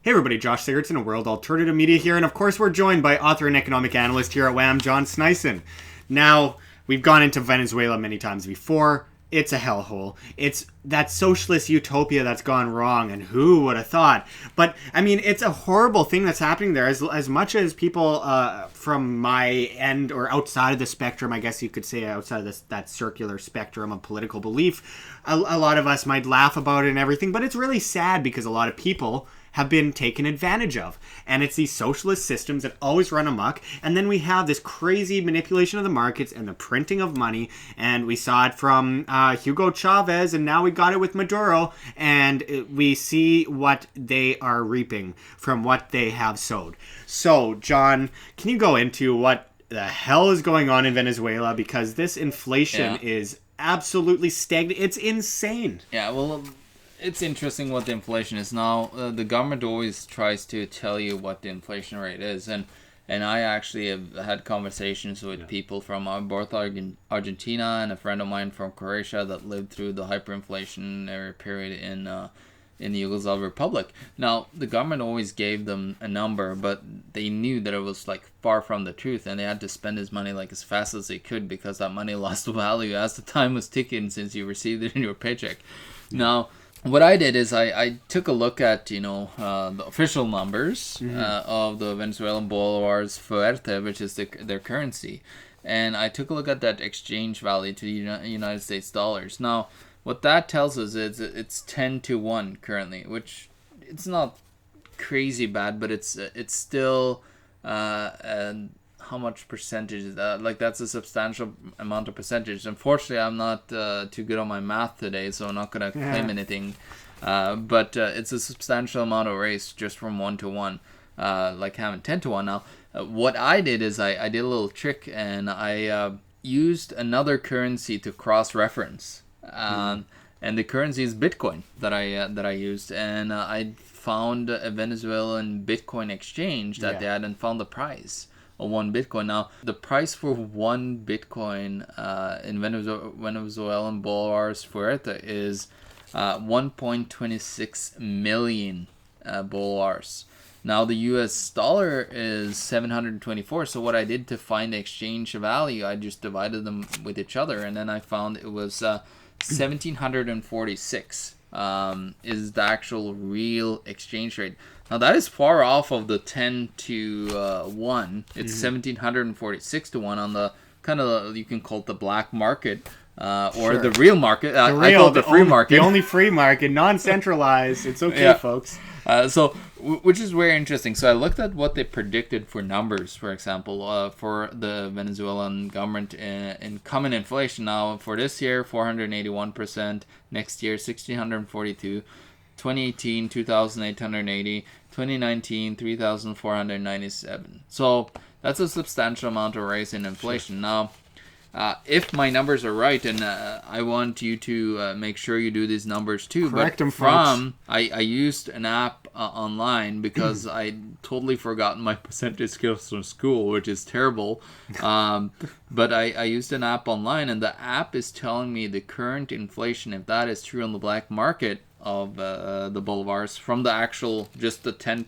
Hey everybody, Josh Sigurdson of World Alternative Media here, and of course we're joined by author and economic analyst here at WAM, John Sneisen. Now, we've gone into Venezuela many times before. It's a hellhole. It's that socialist utopia that's gone wrong, and who would have thought? But, I mean, it's a horrible thing that's happening there. As much as people from my end, or outside of the spectrum, I guess you could say outside of that circular spectrum of political belief, a lot of us might laugh about it and everything, but it's really sad because a lot of people have been taken advantage of. And it's these socialist systems that always run amok. And then we have this crazy manipulation of the markets and the printing of money. And we saw it from Hugo Chavez, and now we got it with Maduro. And we see what they are reaping from what they have sowed. So, John, can you go into what the hell is going on in Venezuela? Because this inflation is absolutely stagnant. It's insane. Yeah, well, it's interesting what the inflation is now. The government always tries to tell you what the inflation rate is, and I actually have had conversations with people from both Argentina and a friend of mine from Croatia that lived through the hyperinflationary period in the Yugoslav Republic. Now, the government always gave them a number, but they knew that it was like far from the truth, and they had to spend this money like as fast as they could because that money lost value as the time was ticking since you received it in your paycheck. Now, what I did is I took a look at, the official numbers of the Venezuelan bolivars fuerte, which is their currency. And I took a look at that exchange value to the United States dollars. Now, what that tells us is it's 10 to 1 currently, which it's not crazy bad, but it's still how much percentage is that? Like, that's a substantial amount of percentage. Unfortunately, I'm not too good on my math today, so I'm not going to claim anything. But it's a substantial amount of raise just from 1 to 1, like having 10 to 1 now. What I did is I did a little trick, and I used another currency to cross-reference. And the currency is Bitcoin that I used. And I found a Venezuelan Bitcoin exchange that they had and found the price. 1 Bitcoin. Now, the price for 1 Bitcoin in Venezuelan bolivars fuerte is 1.26 million bolivars. Now, the US dollar is 724. So what I did to find the exchange value, I just divided them with each other, and then I found it was 1746 is the actual real exchange rate. Now, that is far off of the 10 to 1. It's 1746 to 1 on the kind of, you can call it the black market or the real market. I call it the free market. The only free market, non-centralized. It's okay, folks. Which is very interesting. So I looked at what they predicted for numbers, for example, for the Venezuelan government in common inflation. Now, for this year, 481%. Next year, 1,642. 2018, 2,880. 2019, 3,497. So that's a substantial amount of raise in inflation. Now, if my numbers are right, and I want you to make sure you do these numbers too. Correct them, folks. I used an app online because I totally forgotten my percentage skills from school, which is terrible. But I used an app online, and the app is telling me the current inflation, if that is true on the black market of the bolivars, from the actual just the 10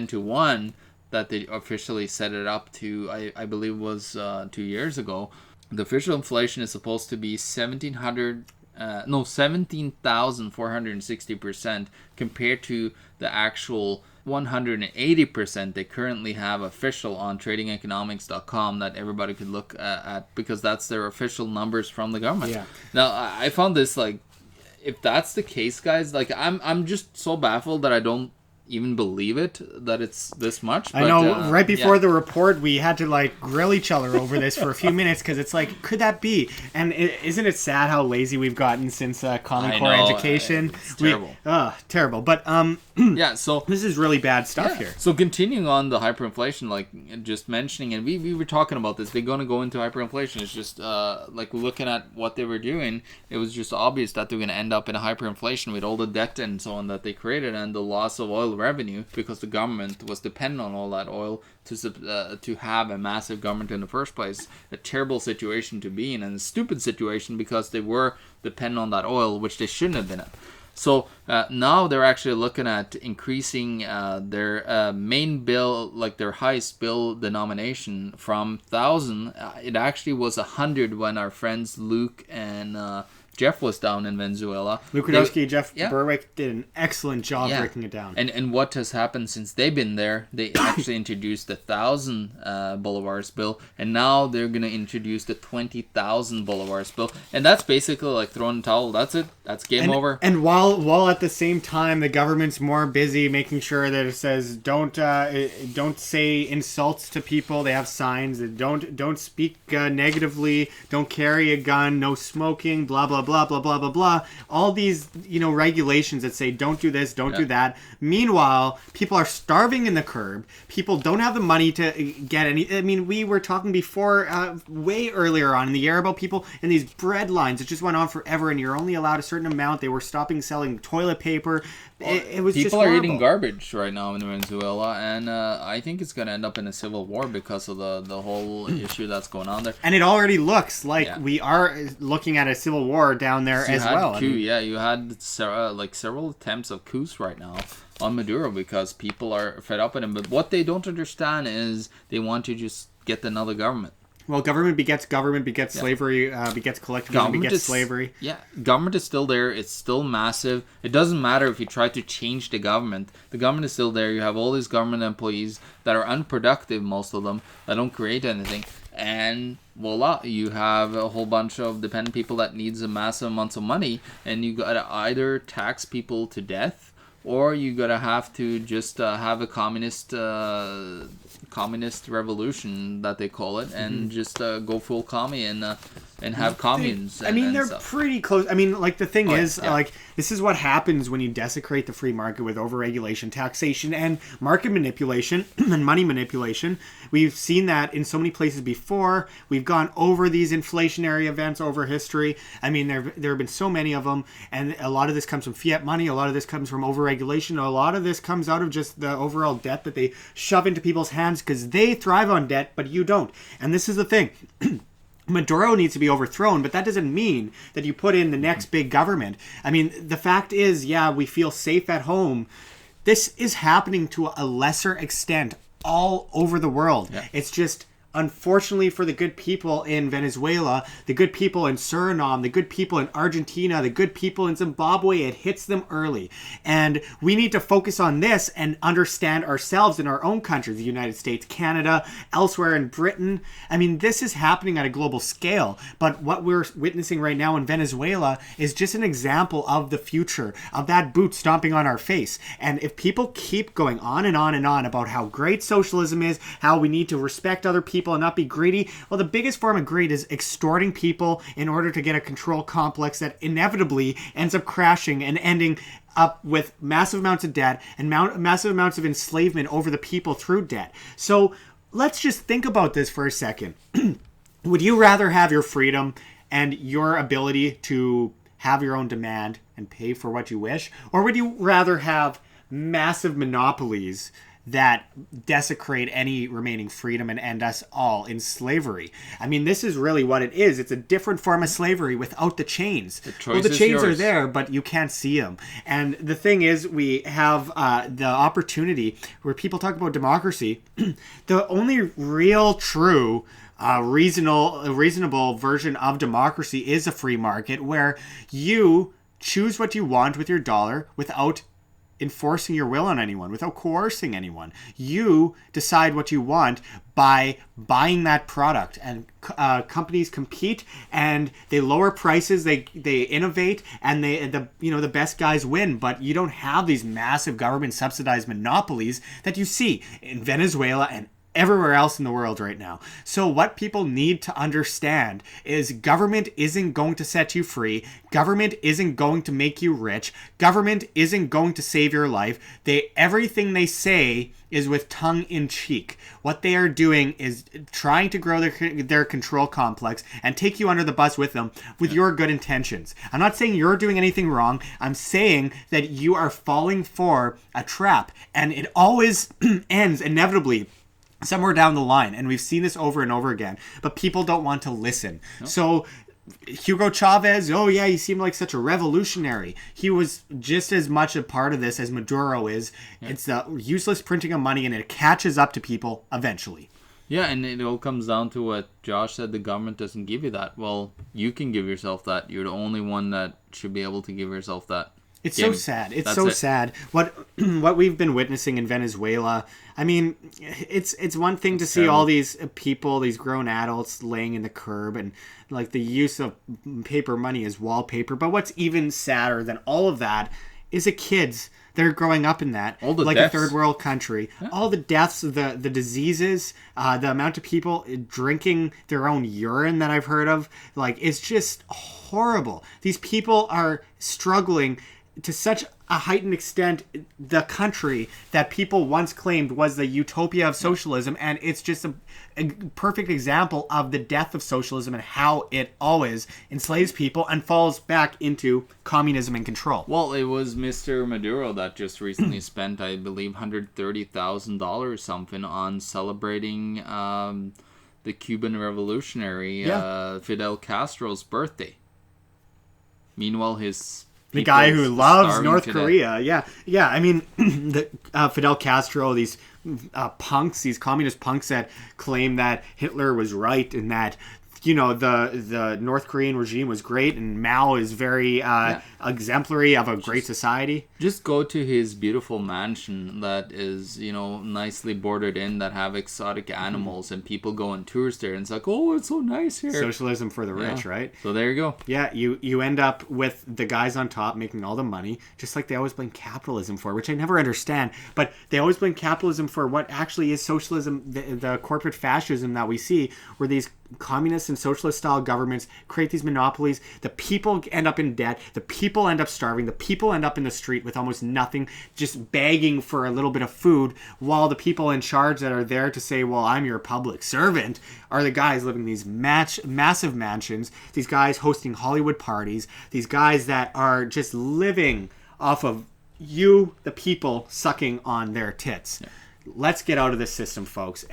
to 1 that they officially set it up to, I believe was 2 years ago. The official inflation is supposed to be 17,460% compared to the actual 180% they currently have official on tradingeconomics.com that everybody could look at, because that's their official numbers from the government. Yeah. Now, I found this, like, if that's the case, guys, like, I'm just so baffled that I don't even believe it that it's this much. But, I know, right before the report, we had to like grill each other over this for a few minutes because it's like, could that be? And isn't it sad how lazy we've gotten since Common Core education? It's terrible. Terrible. But yeah, so this is really bad stuff here. So continuing on the hyperinflation, like just mentioning, and we were talking about this, they're going to go into hyperinflation. It's just like looking at what they were doing, it was just obvious that they're going to end up in a hyperinflation with all the debt and so on that they created and the loss of oil revenue, because the government was dependent on all that oil to have a massive government in the first place. A terrible situation to be in, and a stupid situation because they were dependent on that oil, which they shouldn't have been in. So now they're actually looking at increasing their main bill, like their highest bill denomination, from 1,000. It actually was 100 when our friends Luke and Jeff was down in Venezuela. Luke Radowski, Jeff Berwick did an excellent job breaking it down. And what has happened since they've been there, they actually introduced the 1,000 bolivars bill, and now they're going to introduce the 20,000 bolivars bill. And that's basically like throwing the towel. That's it. That's game over. And while at the same time the government's more busy making sure that it says don't say insults to people. They have signs that don't speak negatively, don't carry a gun, no smoking, blah blah blah blah blah blah blah. All these regulations that say don't do this, don't do that. Meanwhile, people are starving in the curb. People don't have the money to get any. I mean, we were talking before, way earlier on in the year, about people in these bread lines. It just went on forever, and you're only allowed a certain amount. They were stopping selling toilet paper. It was just horrible. People are eating garbage right now in Venezuela, and I think it's going to end up in a civil war because of the whole issue that's going on there. And it already looks like we are looking at a civil war down there as well. You had several attempts of coups right now on Maduro because people are fed up with him. But what they don't understand is they want to just get another government. Well, government begets slavery, begets collectivism, begets slavery. Yeah, government is still there. It's still massive. It doesn't matter if you try to change the government. The government is still there. You have all these government employees that are unproductive, most of them, that don't create anything. And voila, you have a whole bunch of dependent people that needs a massive amounts of money. And you got to either tax people to death, or you gotta have to just have a communist revolution, that they call it, and just go full commie and have communes. They're pretty close. I mean, like, the thing is, like, this is what happens when you desecrate the free market with overregulation, taxation, and market manipulation and money manipulation. We've seen that in so many places before. We've gone over these inflationary events over history. I mean, there have been so many of them, and a lot of this comes from fiat money. A lot of this comes from overregulation. A lot of this comes out of just the overall debt that they shove into people's hands because they thrive on debt, but you don't. And this is the thing. Maduro needs to be overthrown, but that doesn't mean that you put in the next big government. I mean, the fact is, we feel safe at home. This is happening to a lesser extent all over the world. Yeah. It's just, unfortunately for the good people in Venezuela, the good people in Suriname, the good people in Argentina, the good people in Zimbabwe, it hits them early. And we need to focus on this and understand ourselves in our own countries, the United States, Canada, elsewhere in Britain. I mean, this is happening at a global scale. But what we're witnessing right now in Venezuela is just an example of the future, of that boot stomping on our face. And if people keep going on and on and on about how great socialism is, how we need to respect other people and not be greedy, well, the biggest form of greed is extorting people in order to get a control complex that inevitably ends up crashing and ending up with massive amounts of debt and massive amounts of enslavement over the people through debt. So let's just think about this for a second. Would you rather have your freedom and your ability to have your own demand and pay for what you wish, or would you rather have massive monopolies that desecrate any remaining freedom and end us all in slavery? I mean, this is really what it is. It's a different form of slavery without the chains. The chains are there, but you can't see them. And the thing is, we have the opportunity where people talk about democracy. The only real, true, reasonable version of democracy is a free market where you choose what you want with your dollar without enforcing your will on anyone, without coercing anyone. You decide what you want by buying that product, and companies compete and they lower prices, they innovate, and the best guys win. But you don't have these massive government subsidized monopolies that you see in Venezuela and everywhere else in the world right now. So what people need to understand is government isn't going to set you free. Government isn't going to make you rich. Government isn't going to save your life. Everything they say is with tongue in cheek. What they are doing is trying to grow their control complex and take you under the bus with them with your good intentions. I'm not saying you're doing anything wrong. I'm saying that you are falling for a trap, and it always ends inevitably somewhere down the line, and we've seen this over and over again, but people don't want to listen. Nope. So Hugo Chavez, oh yeah, he seemed like such a revolutionary. He was just as much a part of this as Maduro is. Yeah. It's the useless printing of money, and it catches up to people eventually. Yeah, and it all comes down to what Josh said, the government doesn't give you that. Well, you can give yourself that. You're the only one that should be able to give yourself that. It's so sad. It's so sad. What we've been witnessing in Venezuela, I mean, it's one thing to see all these people, these grown adults laying in the curb, and like the use of paper money as wallpaper. But what's even sadder than all of that is the kids that are growing up in that, like deaths. A third world country. Yeah. All the deaths, the diseases, the amount of people drinking their own urine that I've heard of, like, it's just horrible. These people are struggling to such a heightened extent, the country that people once claimed was the utopia of socialism, and it's just a perfect example of the death of socialism and how it always enslaves people and falls back into communism and control. Well, it was Mr. Maduro that just recently spent, I believe, $130,000 something on celebrating the Cuban revolutionary Fidel Castro's birthday. Meanwhile, the guy who loves North Korea. Yeah. I mean, Fidel Castro, these punks, these communist punks that claim that Hitler was right and that, you know, the North Korean regime was great and Mao is very exemplary of a great society. Just go to his beautiful mansion that is, you know, nicely bordered in, that have exotic animals, and people go on tours there, and it's like, oh, it's so nice here. Socialism for the rich, right? So there you go. Yeah, you end up with the guys on top making all the money, just like they always blame capitalism for, which I never understand, but they always blame capitalism for what actually is socialism, the corporate fascism that we see, where these communist and socialist style governments create these monopolies. The people end up in debt. The people end up starving. The people end up in the street with almost nothing, just begging for a little bit of food, while the people in charge that are there to say, well, I'm your public servant, are the guys living in these massive mansions, these guys hosting Hollywood parties, these guys that are just living off of you, the people, sucking on their tits. Yeah. Let's get out of this system, folks.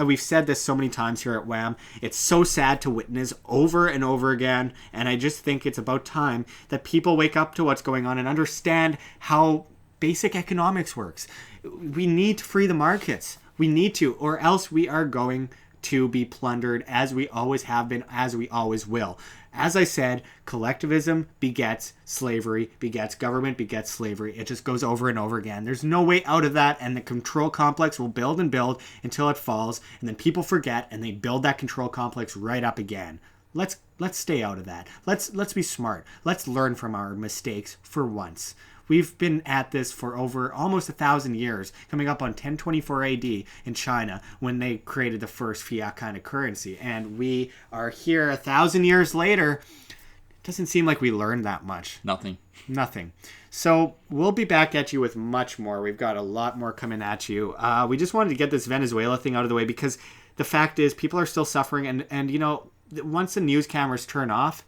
We've said this so many times here at WHAM. It's so sad to witness over and over again, and I just think it's about time that people wake up to what's going on and understand how basic economics works. We need to free the markets. We need to, or else we are going to be plundered, as we always have been, as we always will. As I said, collectivism begets slavery, begets government, begets slavery. It just goes over and over again. There's no way out of that, and the control complex will build and build until it falls, and then people forget, and they build that control complex right up again. Let's stay out of that. Let's be smart. Let's learn from our mistakes for once. We've been at this for over almost 1,000 years, coming up on 1024 AD in China when they created the first fiat kind of currency. And we are here 1,000 years later. It doesn't seem like we learned that much. Nothing. So we'll be back at you with much more. We've got a lot more coming at you. We just wanted to get this Venezuela thing out of the way because the fact is people are still suffering. And you know, once the news cameras turn off,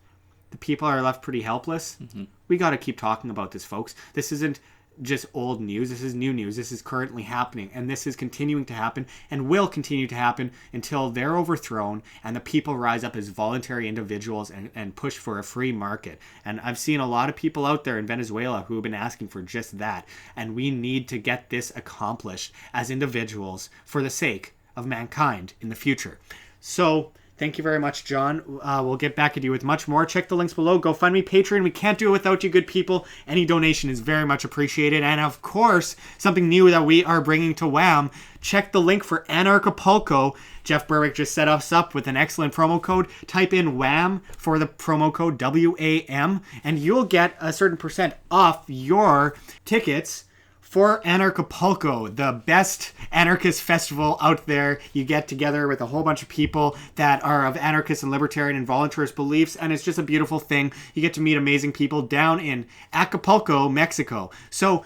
the people are left pretty helpless. Mm-hmm. We got to keep talking about this, folks. This isn't just old news. This is new news. This is currently happening, and this is continuing to happen and will continue to happen until they're overthrown and the people rise up as voluntary individuals and push for a free market. And I've seen a lot of people out there in Venezuela who have been asking for just that, and we need to get this accomplished as individuals for the sake of mankind in the future. So thank you very much, John. We'll get back at you with much more. Check the links below. GoFundMe, Patreon. We can't do it without you, good people. Any donation is very much appreciated. And of course, something new that we are bringing to WHAM. Check the link for Anarcho-Capitalism. Jeff Berwick just set us up with an excellent promo code. Type in WHAM for the promo code WAM, and you'll get a certain percent off your tickets for Anarcho-Capitalism, the best anarchist festival out there. You get together with a whole bunch of people that are of anarchist and libertarian and voluntarist beliefs, and it's just a beautiful thing. You get to meet amazing people down in Acapulco, Mexico. So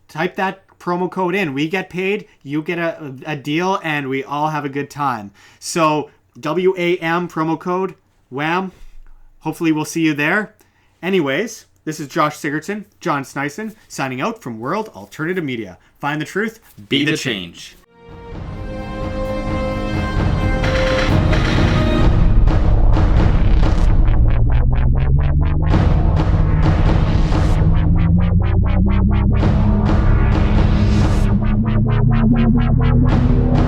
type that promo code in. We get paid, you get a deal, and we all have a good time. So WAM promo code, WHAM. Hopefully we'll see you there. Anyways, this is Josh Sigurdson, John Sneisen, signing out from World Alternative Media. Find the truth, be the change. Wow.